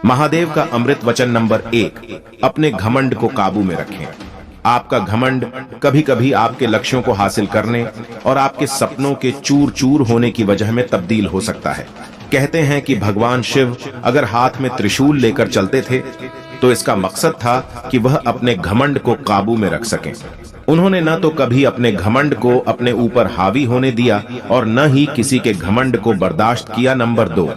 महादेव का अमृत वचन नंबर 1, अपने घमंड को काबू में रखें। आपका घमंड कभी कभी आपके लक्ष्यों को हासिल करने और आपके सपनों के चूर चूर होने की वजह में तब्दील हो सकता है। कहते हैं कि भगवान शिव अगर हाथ में त्रिशूल लेकर चलते थे तो इसका मकसद था कि वह अपने घमंड को काबू में रख सकें। उन्होंने न तो कभी अपने घमंड को अपने ऊपर हावी होने दिया और न ही किसी के घमंड को बर्दाश्त किया। नंबर 2,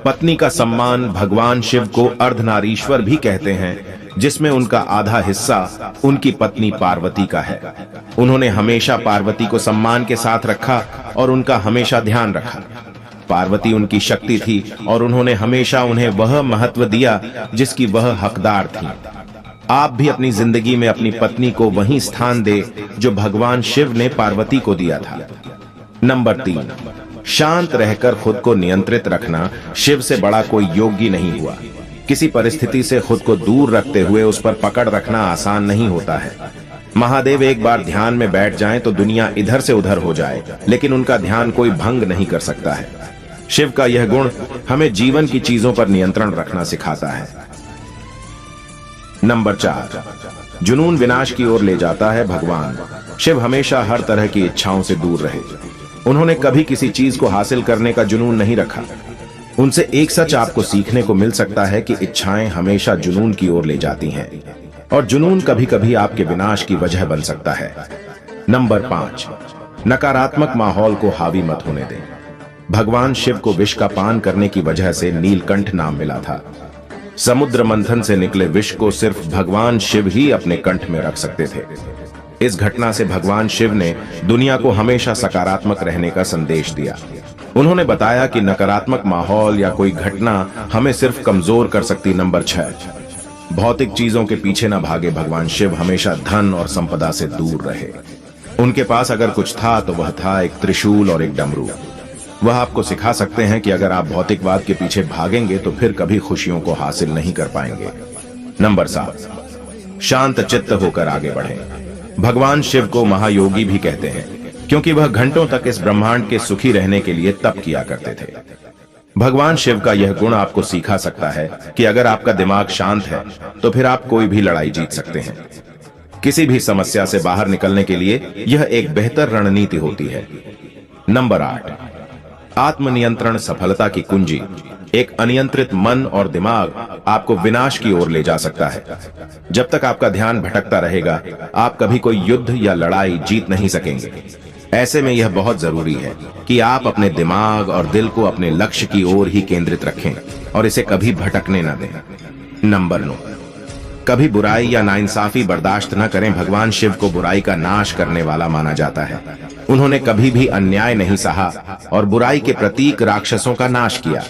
पत्नी का सम्मान। भगवान शिव को अर्धनारीश्वर भी कहते हैं, जिसमें उनका आधा हिस्सा उनकी पत्नी पार्वती का है। उन्होंने हमेशा पार्वती को सम्मान के साथ रखा और उनका हमेशा ध्यान रखा। पार्वती उनकी शक्ति थी और उन्होंने हमेशा उन्हें वह महत्व दिया जिसकी वह हकदार थी। आप भी अपनी जिंदगी में अपनी पत्नी को वही स्थान दे जो भगवान शिव ने पार्वती को दिया था। नंबर 3, शांत रहकर खुद को नियंत्रित रखना। शिव से बड़ा कोई योगी नहीं हुआ। किसी परिस्थिति से खुद को दूर रखते हुए उस पर पकड़ रखना आसान नहीं होता है। महादेव एक बार ध्यान में बैठ जाएं तो दुनिया इधर से उधर हो जाए, लेकिन उनका ध्यान कोई भंग नहीं कर सकता है। शिव का यह गुण हमें जीवन की चीजों पर नियंत्रण रखना सिखाता है। नंबर 4, जुनून विनाश की ओर ले जाता है। भगवान शिव हमेशा हर तरह की इच्छाओं से दूर रहे। उन्होंने कभी किसी चीज को हासिल करने का जुनून नहीं रखा। उनसे एक सच आपको सीखने को मिल सकता है कि इच्छाएं हमेशा जुनून की ओर ले जाती हैं और जुनून कभी कभी आपके विनाश की वजह बन सकता है। नंबर 5, नकारात्मक माहौल को हावी मत होने दें। भगवान शिव को विष का पान करने की वजह से नीलकंठ नाम मिला था। समुद्र मंथन से निकले विष को सिर्फ भगवान शिव ही अपने कंठ में रख सकते थे। इस घटना से भगवान शिव ने दुनिया को हमेशा सकारात्मक रहने का संदेश दिया। उन्होंने बताया कि नकारात्मक माहौल या कोई घटना हमें सिर्फ कमजोर कर सकती। नंबर 6, भौतिक चीजों के पीछे न भागे। भगवान शिव हमेशा धन और संपदा से दूर रहे। उनके पास अगर कुछ था तो वह था एक त्रिशूल और एक डमरू। वह आपको सिखा सकते हैं कि अगर आप भौतिकवाद के पीछे भागेंगे तो फिर कभी खुशियों को हासिल नहीं कर पाएंगे। नंबर 7, शांत चित्त होकर आगे बढ़ें। भगवान शिव को महायोगी भी कहते हैं क्योंकि वह घंटों तक इस ब्रह्मांड के सुखी रहने के लिए तप किया करते थे। भगवान शिव का यह गुण आपको सिखा सकता है कि अगर आपका दिमाग शांत है तो फिर आप कोई भी लड़ाई जीत सकते हैं। किसी भी समस्या से बाहर निकलने के लिए यह एक बेहतर रणनीति होती है। नंबर 8, आत्मनियंत्रण सफलता की कुंजी। एक अनियंत्रित मन और दिमाग आपको विनाश की ओर ले जा सकता है। जब तक आपका ध्यान भटकता रहेगा, आप कभी कोई युद्ध या लड़ाई जीत नहीं सकेंगे। ऐसे में यह बहुत जरूरी है कि आप अपने दिमाग और दिल को अपने लक्ष्य की ओर ही केंद्रित रखें और इसे कभी भटकने न दें। नंबर 9, कभी बुराई या नाइंसाफी बर्दाश्त न करें। भगवान शिव को बुराई का नाश करने वाला माना जाता है। उन्होंने कभी भी अन्याय नहीं सहा और बुराई के प्रतीक राक्षसों का नाश किया।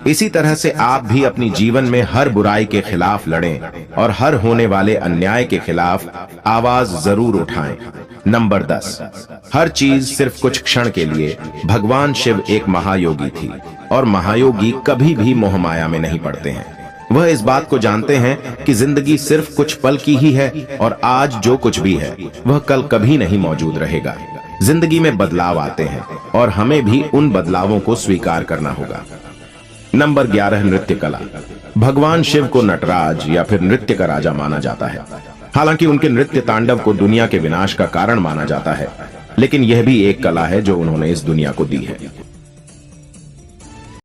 इसी तरह से आप भी अपनी जीवन में हर बुराई के खिलाफ लड़ें और हर होने वाले अन्याय के खिलाफ आवाज जरूर उठाएं। नंबर 10, हर चीज सिर्फ कुछ क्षण के लिए। भगवान शिव एक महायोगी थी और महायोगी कभी भी मोहमाया में नहीं पड़ते हैं। वह इस बात को जानते हैं कि जिंदगी सिर्फ कुछ पल की ही है और आज जो कुछ भी है वह कल कभी नहीं मौजूद रहेगा। जिंदगी में बदलाव आते हैं और हमें भी उन बदलावों को स्वीकार करना होगा। नंबर 11, नृत्य कला। भगवान शिव को नटराज या फिर नृत्य का राजा माना जाता है। हालांकि उनके नृत्य तांडव को दुनिया के विनाश का कारण माना जाता है, लेकिन यह भी एक कला है जो उन्होंने इस दुनिया को दी है।